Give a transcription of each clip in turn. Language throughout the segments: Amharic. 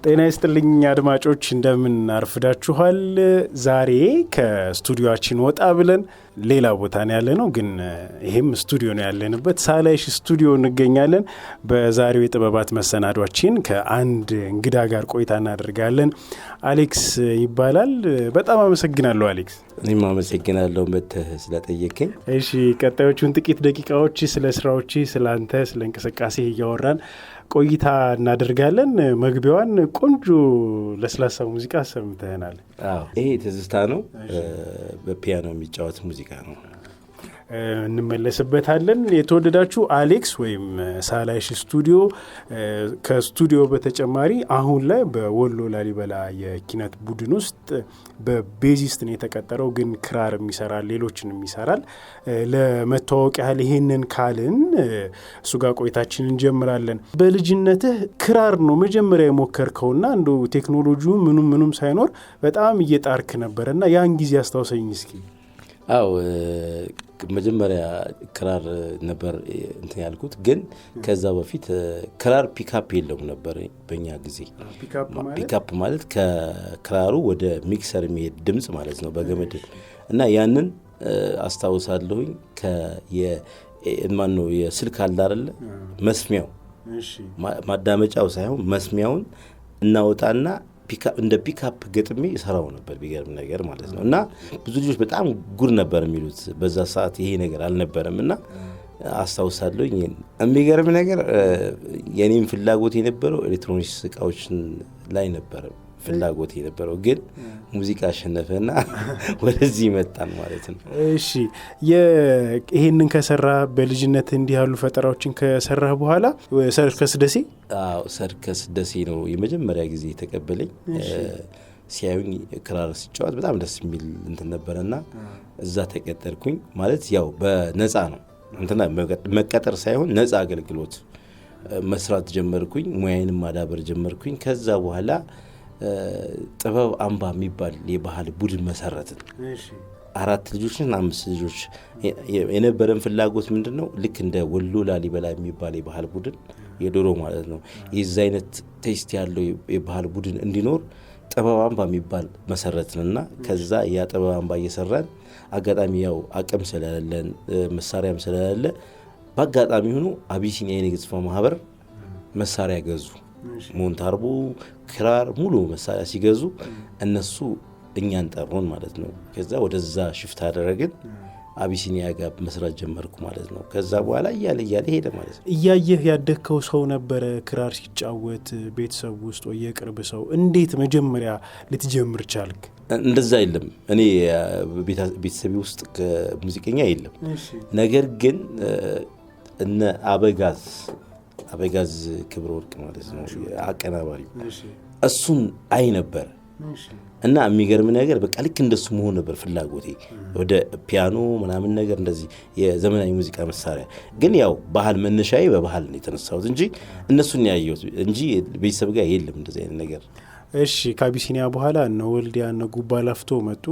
ጤና ይስጥልኝ አድማጮች እንደምን አርፍዳችኋል። ዛሬ ከስቱዲዮአችን ወጣ ብለን ሌላ ቦታ ነው ያለነው፣ ግን ይሄም ስቱዲዮ ነው ያለንበት። ሳላይሽ ስቱዲዮ እንገኛለን። በዛሬው የጥበባት መሰናዷችን ከአንድ እንግዳ ጋር ቆይታ እናደርጋለን። አሌክስ ይባላል። በጣም አመሰግናለሁ አሌክስ። እኔም አመሰግናለሁ መጥተህ ስለጠየቀኝ። እሺ፣ ቀጣዮቹን ጥቂት ደቂቃዎች ስለ ስራዎች፣ ስለ አንተ፣ ስለ እንቅስቃሴ እያወራን ቆይታ እናደርጋለን። መግቢያዋን ቆንጆ ለስላሳ ሙዚቃ ሰምተናል። ይሄ ትዝታ ነው፣ በፒያኖ የሚጫወት ሙዚቃ ነው። እንመለስበታለን። የተወደዳችሁ አሌክስ ወይም ሳላይሽ ስቱዲዮ ከስቱዲዮ በተጨማሪ አሁን ላይ በወሎ ላሊበላ የኪነት ቡድን ውስጥ በቤዚስት ነው የተቀጠረው፣ ግን ክራር ይሰራል፣ ሌሎችንም ይሰራል። ለመተዋወቅ ያህል ይሄንን ካልን እሱ ጋር ቆይታችን እንጀምራለን። በልጅነትህ ክራር ነው መጀመሪያ የሞከርከውና እንዶ ቴክኖሎጂው ምኑም ሳይኖር በጣም እየጣርክ ነበርና ያን ጊዜ አስታውሰኝ እስኪ። አው መጀመሪያ ክራር ነበር እንትን ያልኩት፣ ግን ከዛ በፊት ክራር ፒካፕ የለውም ነበር በእኛ ጊዜ። ፒካፕ ማለት ከክራሩ ወደ ሚክሰር የሚሄድ ድምጽ ማለት ነው በገመድ እና ያንን አስታውሳለሁኝ። ማነው የስልክ አለ አይደለ መስሚያው፣ ማዳመጫው ሳይሆን መስሚያውን እናወጣና እንደ ፒካፕ ገጥሜ ይሰራው ነበር። ቢገርም ነገር ማለት ነው። እና ብዙ ልጆች በጣም ጉድ ነበር የሚሉት በዛ ሰዓት ይሄ ነገር አልነበረም። እና አስታውሳለሁ። የሚገርም ነገር የኔም ፍላጎት የነበረው ኤሌክትሮኒክስ እቃዎች ላይ ነበር ፍላጎት የነበረው፣ ግን ሙዚቃ አሸነፈና ወደዚህ መጣን ማለት ነው። እሺ፣ ይሄንን ከሰራ በልጅነት እንዲህ ያሉ ፈጠራዎችን ከሰራ በኋላ ሰርከስ ደሴ ሰርከስ ደሴ ነው የመጀመሪያ ጊዜ ተቀበለኝ። ሲያዩኝ ክራር ሲጫወት በጣም ደስ የሚል እንትን ነበርና እዛ ተቀጠርኩኝ። ማለት ያው በነፃ ነው እንትና መቀጠር ሳይሆን ነፃ አገልግሎት መስራት ጀመርኩኝ። ሙያዬንም ማዳበር ጀመርኩኝ። ከዛ በኋላ ጥበብ አምባ የሚባል የባህል ቡድን መሰረትን። 4 ልጆችና 5 ልጆች የነበረን ፍላጎት ምንድነው? ልክ እንደ ወሎ ላሊበላ የሚባል የባህል ቡድን የዶሮ ማለት ነው የዛ አይነት ቴስት ያለው የባህል ቡድን እንዲኖር ጥበብ አምባ የሚባል መሰረትንና ከዛ ያ ጥበብ አምባ እየሰራን አጋጣሚ ያው አቅም ስለሌለን መሳሪያም ስለሌለ በአጋጣሚ ሆኖ አቢሲኒያ የንግሥት ማህበር መሳሪያ ገዙ። ሞንታርቦ፣ ክራር ሙሉ መሳሪያ ሲገዙ እነሱ እኛን ጠሩን ማለት ነው። ከዛ ወደዛ ሽፍት አደረግን። አቢሲኒያ ጋር መስራት ጀመርኩ ማለት ነው። ከዛ በኋላ እያለ ሄደ ማለት ነው። እያየህ ያደግከው ሰው ነበረ ክራር ሲጫወት ቤተሰብ ውስጥ ወይ የቅርብ ሰው? እንዴት መጀመሪያ ልትጀምር ቻልክ? እንደዛ የለም። እኔ ቤተሰቤ ውስጥ ሙዚቀኛ የለም። ነገር ግን እነ አበጋዝ ክብረ ወርቅ ማለት ነው አቀናባሪ፣ እሱን አይ ነበር እና የሚገርም ነገር በቃ ልክ እንደሱ መሆን ነበር ፍላጎቴ። ወደ ፒያኖ ምናምን ነገር እንደዚህ የዘመናዊ ሙዚቃ መሳሪያ ግን ያው ባህል መነሻዬ በባህል ነው የተነሳሁት እንጂ እነሱን ያየሁት እንጂ ቤተሰብ ጋር የለም እንደዚህ አይነት ነገር። እሺ፣ ከአቢሲኒያ በኋላ እነ ወልዲያ እነ ጉባ ላፍቶ መጡ።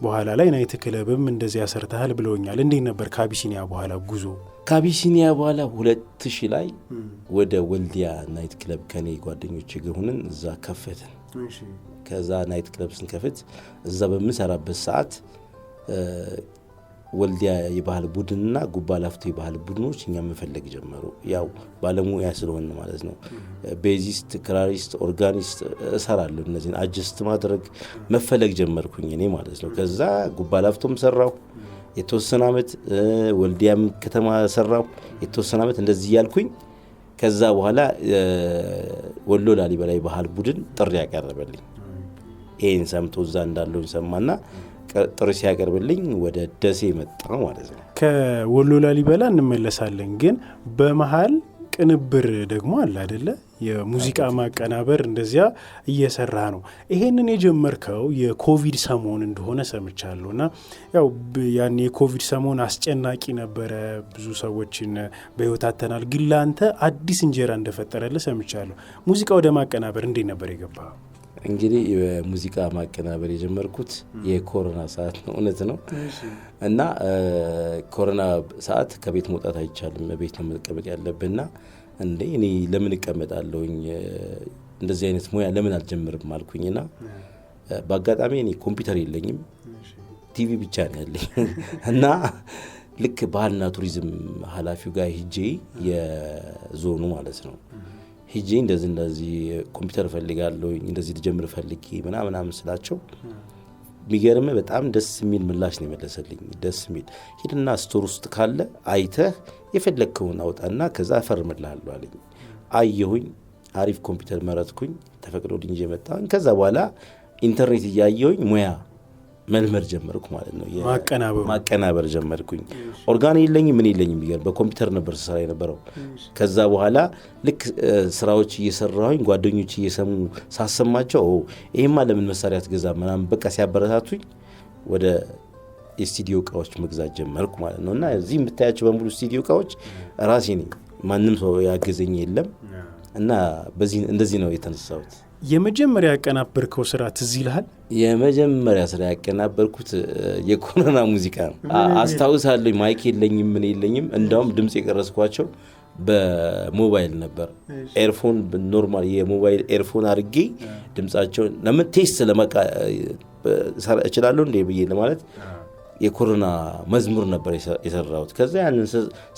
በኋላ ላይ ናይት ክለብም እንደዚህ ያሰርተሃል ብለውኛል። እንዴት ነበር ከአቢሲኒያ በኋላ ጉዞ? ከአቢሲኒያ በኋላ 2000 ላይ ወደ ወልዲያ ናይት ክለብ ከኔ ጓደኞቼ ጋር ሆነን እዛ ከፈትን። ከዛ ናይት ክለብ ስንከፍት እዛ በምንሰራበት ሰዓት ወልዲያ የባህል ቡድንና ጉባ ላፍቶ የባህል ቡድኖች እኛ መፈለግ ጀመሩ። ያው ባለሙያ ስለሆነ ማለት ነው። ቤዚስት፣ ክራሪስት፣ ኦርጋኒስት እሰራለሁ። እነዚህን አጀስት ማድረግ መፈለግ ጀመርኩኝ እኔ ማለት ነው። ከዛ ጉባ ላፍቶም ሰራው የተወሰነ አመት፣ ወልዲያም ከተማ ሰራው የተወሰነ አመት። እንደዚህ ያልኩኝ ከዛ በኋላ ወሎ ላሊበላ የባህል ቡድን ጥሪ ያቀርበልኝ። ይሄን ሰምቶ እዛ እንዳለው ሰማና ጥሪ ሲያቀርብልኝ ወደ ደሴ መጣ ማለት ነው። ከወሎ ላሊበላ እንመለሳለን፣ ግን በመሃል ቅንብር ደግሞ አለ አይደለ? የሙዚቃ ማቀናበር እንደዚያ እየሰራ ነው። ይሄንን የጀመርከው የኮቪድ ሰሞን እንደሆነ ሰምቻለሁና ያው ያን የኮቪድ ሰሞን አስጨናቂ ነበረ፣ ብዙ ሰዎችን በህይወት አተናል። ግን ለአንተ አዲስ እንጀራ እንደፈጠረልህ ሰምቻለሁ። ሙዚቃ ወደ ማቀናበር እንዴት ነበር የገባው? እንግዲህ ሙዚቃ ማቀናበር የጀመርኩት የኮሮና ሰዓት ነው። እውነት ነው። እና ኮሮና ሰዓት ከቤት መውጣት አይቻልም፣ ቤት ነው መቀመጥ ያለብንና እንዴ እኔ ለምን እቀመጣለሁኝ እንደዚህ አይነት ሙያ ለምን አልጀምርም አልኩኝና በአጋጣሚ እኔ ኮምፒውተር የለኝም ቲቪ ብቻ ነው ያለኝ እና ልክ ባህልና ቱሪዝም ኃላፊው ጋር ሂጄ የዞኑ ማለት ነው ሂጄ እንደዚህ ኮምፒውተር ፈልጋለሁ እንደዚህ ልጀምር ፈልጌ ምናምን ስላቸው ሚገርም በጣም ደስ የሚል ምላሽ ነው የመለሰልኝ ደስ የሚል ሂድና ስቶር ውስጥ ካለ አይተህ የፈለከውን አውጣና ከዛ ፈርምልሃለሁ አለኝ አየሁኝ አሪፍ ኮምፒውተር መረጥኩኝ ተፈቅዶልኝ መጣሁ ከዛ በኋላ ኢንተርኔት እያየሁኝ ሙያ መልመድ ጀመርኩ ማለት ነው ማቀናበር ጀመርኩኝ ኦርጋን የለኝም ምን የለኝም ቢገር በኮምፒውተር ነበር ስራ የነበረው ከዛ በኋላ ልክ ስራዎች እየሰራሁኝ ጓደኞች እየሰሙ ሳሰማቸው ይሄማ ለምን መሳሪያ ትገዛ ምናምን በቃ ሲያበረታቱኝ ወደ ስቱዲዮ እቃዎች መግዛት ጀመርኩ ማለት ነውና እዚህ የምታያቸው በሙሉ ስቱዲዮ እቃዎች ራሴ ነኝ ማንም ሰው ያገዘኝ የለም እና በዚህ እንደዚህ ነው የተነሳሁት የመጀመሪያ ያቀናበርከው ስራ ትዝ ይልሃል የመጀመሪያ ስራ ያቀናበርኩት የኮሮና ሙዚቃ ነው አስታውሳለሁ ማይክ የለኝም ምን የለኝም እንደውም ድምጽ የቀረስኳቸው በሞባይል ነበር ኤርፎን ኖርማል የሞባይል ኤርፎን አድርጌ ድምጻቸው ለምን ቴስት ለማቃ እችላለሁ እንዴ ብዬ ለማለት የኮሮና መዝሙር ነበር የሰራሁት ከዛ ያንን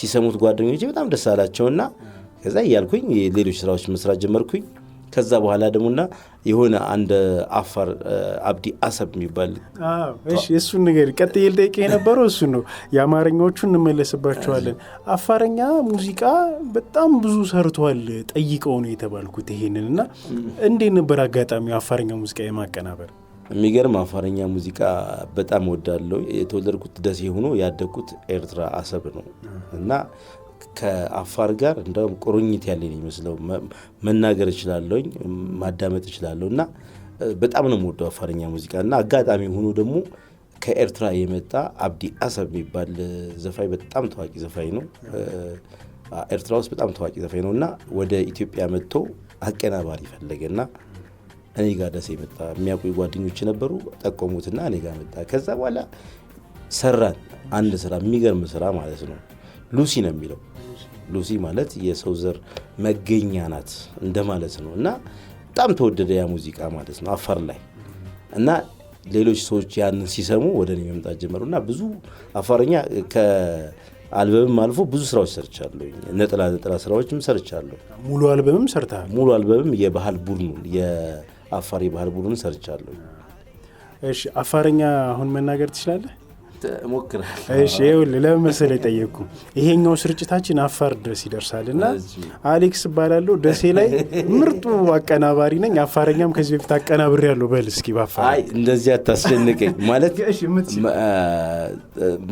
ሲሰሙት ጓደኞቼ በጣም ደስ አላቸውና ከዛ ያልኩኝ ሌሎች ስራዎች መስራት ጀመርኩኝ ከዛ በኋላ ደሞና የሆነ አንድ አፋር አብዲ አሰብ የሚባል እሺ እሱን ነገር ቀጥይል ደቂቃ የነበረው እሱ ነው የአማርኛዎቹን እንመለስባቸዋለን አፋርኛ ሙዚቃ በጣም ብዙ ሰርቷል ጠይቀው ነው የተባልኩት ይሄንንና እንዴት ነበር አጋጣሚው አፋርኛ ሙዚቃ የማቀናበር የሚገርም አፋርኛ ሙዚቃ በጣም ወዳለው የተወለድኩት ደሴ ሆኖ ያደግኩት ኤርትራ አሰብ ነው እና ከአፋር ጋር እንደውም ቁርኝት ያለኝ ይመስለው መናገር እችላለሁኝ ማዳመጥ እችላለሁና በጣም ነው የምወደው አፋርኛ ሙዚቃና አጋጣሚ ሆኖ ደግሞ ከኤርትራ የመጣ አብዲ አሰብ የሚባል ዘፋኝ በጣም ታዋቂ ዘፋኝ ነው ኤርትራ ውስጥ በጣም ታዋቂ ዘፋኝ ነውና ወደ ኢትዮጵያ መጥቶ አቀናባሪ ፈለገና እኔ ጋር ደሴ መጣ የሚያውቁ ጓደኞች ነበሩ ጠቆሙትና እኔ ጋር መጣ ከዛ በኋላ ሰራን አንድ ስራ የሚገርም ስራ ማለት ነው ሉሲ ነው የሚለው ሉሲ ማለት የሰው ዘር መገኛ ናት እንደማለት ነው እና በጣም ተወደደ ያ ሙዚቃ ማለት ነው አፋር ላይ እና ሌሎች ሰዎች ያንን ሲሰሙ ወደኔ መምጣት ጀመሩና ብዙ አፋርኛ ከአልበምም አልፎ ብዙ ስራዎች ሰርቻለሁ ነጠላ ስራዎችም ሰርቻለሁ ሙሉ አልበምም ሰርተሃል ሙሉ አልበምም የባህል ቡድኑ የአፋር የባህል ቡድኑ ሰርቻለሁ እሺ አፋርኛ አሁን መናገር ትችላለህ ሞክራለሁ እሺ ይኸውልህ ለመሰለ ጠየቅኩ ይሄኛው ስርጭታችን አፋር ድረስ ይደርሳልና አሌክስ ባላለው ደሴ ላይ ምርጡ አቀናባሪ ነኝ አፋርኛም ከዚህ በፊት አቀናብሬያለሁ በል እስኪ ባፋር አይ እንደዚህ አታስጨንቀኝ ማለት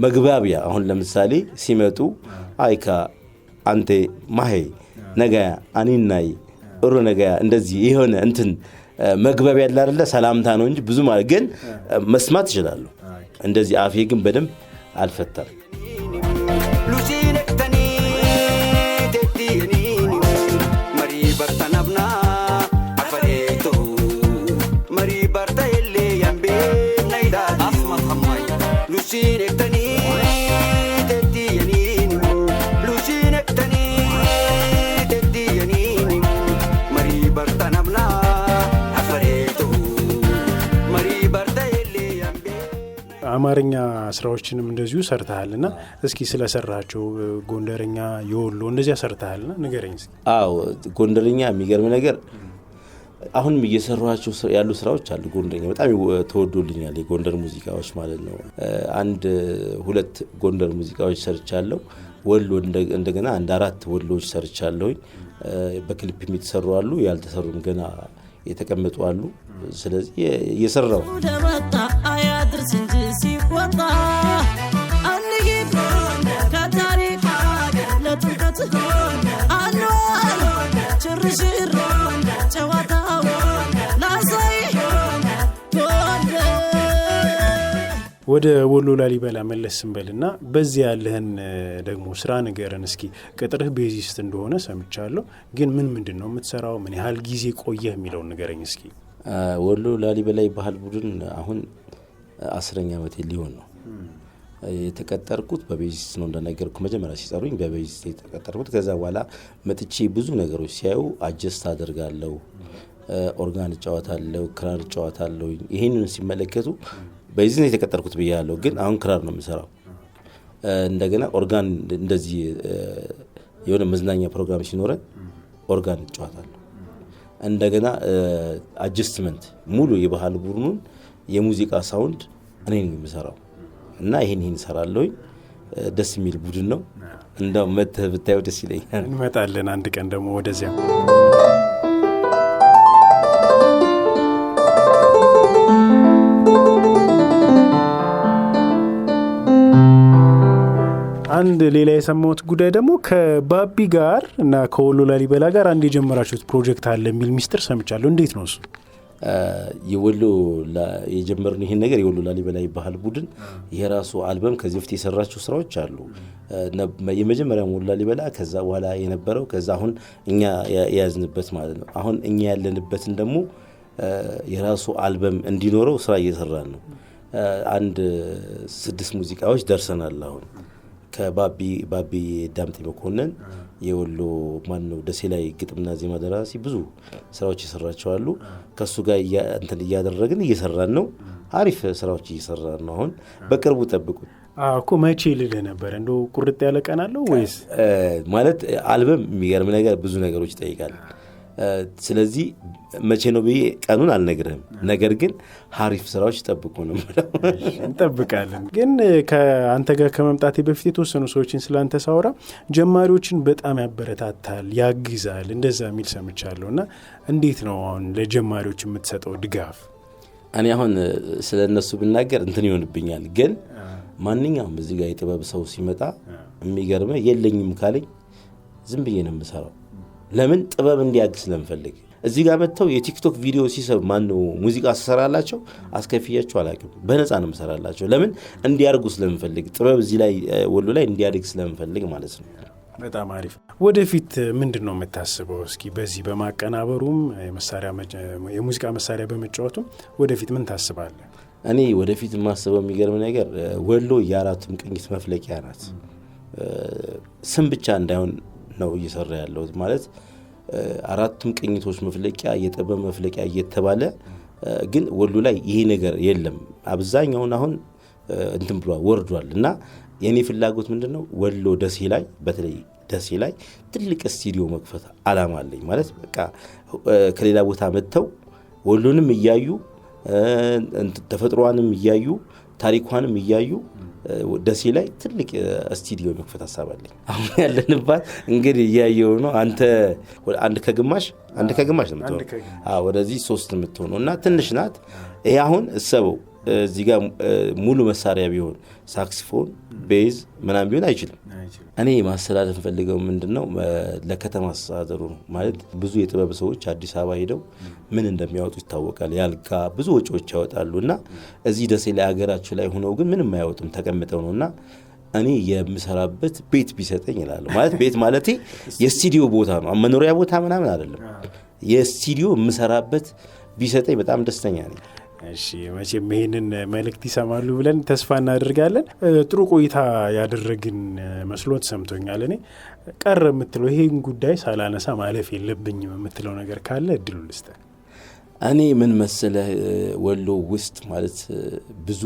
መግባቢያ አሁን ለምሳሌ ሲመጡ አይካ አንተ ማሄ ነገ አኒናይ እሩ ነገ እንደዚህ ይሆነ እንትን መግባቢያ ያለ አይደለ ሰላምታ ነው እንጂ ብዙ ማለት ግን መስማት ይችላል እንደዚህ አፌ ግን በደንብ አልፈታም አማርኛ ስራዎችንም እንደዚሁ ሰርተሃልና እስኪ ስለሰራቸው ጎንደርኛ የወሎ እንደዚያ ሰርተሃልና ንገረኝ እስኪ አዎ ጎንደርኛ የሚገርም ነገር አሁንም እየሰራቸው ያሉ ስራዎች አሉ ጎንደርኛ በጣም ተወዶልኛል የጎንደር ሙዚቃዎች ማለት ነው አንድ ሁለት ጎንደር ሙዚቃዎች ሰርቻለሁ ወሎ እንደገና አንድ አራት ወሎዎች ሰርቻለሁ በክሊፕ የሚተሰሩ አሉ ያልተሰሩም ገና የተቀመጡ አሉ ስለዚህ እየሰራው ደመጣ አያድርስ እንጂ ሲወጣ አንግድ ከታሪክ ለጥንቀት አንዋል ችርሽር ጨዋታው ላሳይ ወደ ወሎ ላሊበላ መለስ እንበልና በዚህ ያለህን ደግሞ ስራ ንገረን እስኪ ቅጥርህ ቤዚስት እንደሆነ ሰምቻለሁ ግን ምንድነው የምትሰራው ምን ያህል ጊዜ ቆየህ የሚለው ንገረኝ እስኪ ወሎ ላሊበላ ባህል ቡድን አሁን 10ኛ ዓመት ሊሆን ነው የተቀጠርኩት በቤዚስት ነው እንደነገርኩ መጀመሪያ ሲጠሩኝ በቤዚስት የተቀጠርኩት ከዛ በኋላ መጥቼ ብዙ ነገሮች ሲያዩ አጀስት አደርጋለሁ ኦርጋን እጫወታለሁ፣ ክራር እጫወታለሁ። ይሄንን ሲመለከቱ በዚህ ነው የተቀጠርኩት ብያለሁ፣ ግን አሁን ክራር ነው የምሰራው። እንደገና ኦርጋን እንደዚህ የሆነ መዝናኛ ፕሮግራም ሲኖረን ኦርጋን እጫወታለሁ። እንደገና አጀስትመንት ሙሉ የባህል ቡድኑን የሙዚቃ ሳውንድ እኔ ነኝ የምሰራው እና ይሄን እሰራለሁኝ። ደስ የሚል ቡድን ነው። እንደው መተህ ብታየው ደስ ይለኛል። እንመጣለን አንድ ቀን ደግሞ ወደዚያ። አንድ ሌላ የሰማሁት ጉዳይ ደግሞ ከባቢ ጋር እና ከወሎ ላሊበላ ጋር አንድ የጀመራችሁት ፕሮጀክት አለ የሚል ሚስጥር ሰምቻለሁ። እንዴት ነው እሱ? የወሎ የጀመርን ይሄን ነገር የወሎ ላሊበላ ባህል ቡድን የራሱ አልበም ከዚህ በፊት የሰራቸው ስራዎች አሉ። የመጀመሪያው ወሎ ላሊበላ፣ ከዛ በኋላ የነበረው፣ ከዛ አሁን እኛ የያዝንበት ማለት ነው። አሁን እኛ ያለንበትን ደግሞ የራሱ አልበም እንዲኖረው ስራ እየሰራን ነው። አንድ 6 ሙዚቃዎች ደርሰናል። አሁን ከባቢ ዳምጤ መኮንን የወሎ ማን ነው ደሴ ላይ ግጥምና ዜማ ደራሲ ብዙ ስራዎች ይሰራቸው አሉ። ከሱ ጋር እንትን እያደረግን እየሰራን ነው። አሪፍ ስራዎች እየሰራን ነው። አሁን በቅርቡ ጠብቁ። እኮ መቼ ልልህ ነበር እንደው ቁርጥ ያለ ቀን አለው ወይስ ማለት አልበም የሚገርም ነገር ብዙ ነገሮች ይጠይቃል። ስለዚህ መቼ ነው ብዬ ቀኑን አልነግርህም። ነገር ግን ሀሪፍ ስራዎች ጠብቁ ነው ማለት እንጠብቃለን። ግን ከአንተ ጋር ከመምጣቴ በፊት የተወሰኑ ሰዎችን ስላንተ ሳወራ ጀማሪዎችን በጣም ያበረታታል፣ ያግዛል እንደዛ የሚል ሰምቻለሁ። እና እንዴት ነው አሁን ለጀማሪዎች የምትሰጠው ድጋፍ? እኔ አሁን ስለ እነሱ ብናገር እንትን ይሆንብኛል። ግን ማንኛውም እዚህ ጋር የጥበብ ሰው ሲመጣ የሚገርመ የለኝም ካለኝ ዝም ብዬ ነው የምሰራው። ለምን ጥበብ እንዲያግዝ ስለምፈልግ። እዚህ ጋር መጥተው የቲክቶክ ቪዲዮ ሲሰብ ማነው ሙዚቃ ሰራላቸው አስከፍያቸው አላውቅም። በነፃ ነው ሰራላቸው። ለምን እንዲያርጉ ስለምፈልግ፣ ጥበብ እዚህ ላይ ወሎ ላይ እንዲያድግ ስለምፈልግ ማለት ነው። በጣም አሪፍ። ወደፊት ምንድነው የምታስበው? እስኪ በዚህ በማቀናበሩም የሙዚቃ መሳሪያ በመጫወቱም ወደፊት ምን ታስባለህ? እኔ ወደፊት የማስበው የሚገርም ነገር ወሎ የአራቱም ቅኝት መፍለቂያ ናት። ስም ብቻ እንዳይሆን ነው እየሰራ ያለው ማለት አራቱም ቅኝቶች መፍለቂያ የጥበብ መፍለቂያ እየተባለ ግን ወሎ ላይ ይሄ ነገር የለም። አብዛኛውን አሁን እንትን ብሎ ወርዷል። እና የኔ ፍላጎት ምንድነው ወሎ ደሴ ላይ በተለይ ደሴ ላይ ትልቅ ስቱዲዮ መክፈት አላማ አለኝ። ማለት በቃ ከሌላ ቦታ መጥተው ወሎንም እያዩ ተፈጥሮዋንም እያዩ ታሪኳንም እያዩ ደሴ ላይ ትልቅ ስቱዲዮ መክፈት ሐሳብ አለኝ። አሁን ያለንባት እንግዲህ እያየው ነው። አንድ ከግማሽ ነው የምትሆነው። ወደዚህ 3 የምትሆነው እና ትንሽ ናት። ይሄ አሁን እሰበው እዚህ ጋር ሙሉ መሳሪያ ቢሆን ሳክሲፎን፣ ቤዝ ምናምን ቢሆን አይችልም። እኔ ማስተላለፍ ፈልገው ምንድነው ለከተማ አስተዳደሩ ነው። ማለት ብዙ የጥበብ ሰዎች አዲስ አበባ ሄደው ምን እንደሚያወጡ ይታወቃል። ያልጋ ብዙ ወጪዎች ያወጣሉና እዚህ ደሴ ላይ ሀገራቸው ላይ ሆነው ግን ምንም አያወጡም፣ ተቀምጠው ነውና እኔ የምሰራበት ቤት ቢሰጠኝ ይላል። ማለት ቤት ማለቴ የስቱዲዮ ቦታ ነው፣ መኖሪያ ቦታ ምናምን አይደለም። የስቱዲዮ የምሰራበት ቢሰጠኝ በጣም ደስተኛ ነኝ። እሺ መቼም ይሄንን መልእክት ይሰማሉ ብለን ተስፋ እናደርጋለን። ጥሩ ቆይታ ያደረግን መስሎት ሰምቶኛል። እኔ ቀረ የምትለው ይሄን ጉዳይ ሳላነሳ ማለፍ የለብኝም የምትለው ነገር ካለ እድሉ ልስጥ። እኔ ምን መሰለህ ወሎ ውስጥ ማለት ብዙ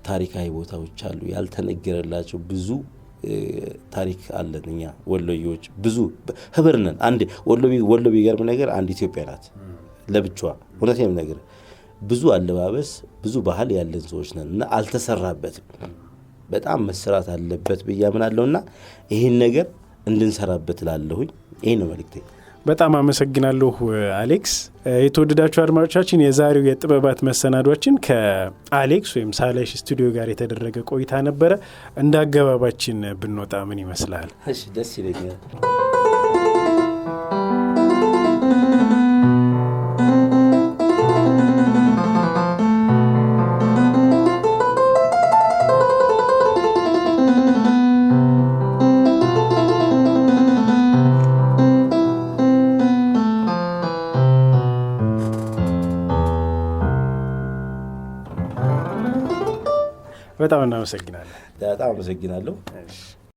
ታሪካዊ ቦታዎች አሉ ያልተነገረላቸው ብዙ ታሪክ አለን። እኛ ወሎዮች ብዙ ህብር ነን። አንድ ወሎ ቢገርም ነገር አንድ ኢትዮጵያ ናት ለብቻዋ። እውነቴን ነገር ብዙ አለባበስ ብዙ ባህል ያለን ሰዎች ነን እና አልተሰራበትም። በጣም መሰራት አለበት ብያምናለሁና ይሄን ነገር እንድንሰራበት ላለሁኝ ይሄ ነው መልእክቴ። በጣም አመሰግናለሁ አሌክስ። የተወደዳችሁ አድማጮቻችን የዛሬው የጥበባት መሰናዷችን ከአሌክስ ወይም ሳላይሽ ስቱዲዮ ጋር የተደረገ ቆይታ ነበረ። እንዳገባባችን ብንወጣ ምን ይመስላል? እሺ ደስ ይለኛል። በጣም እናመሰግናለን። በጣም አመሰግናለሁ።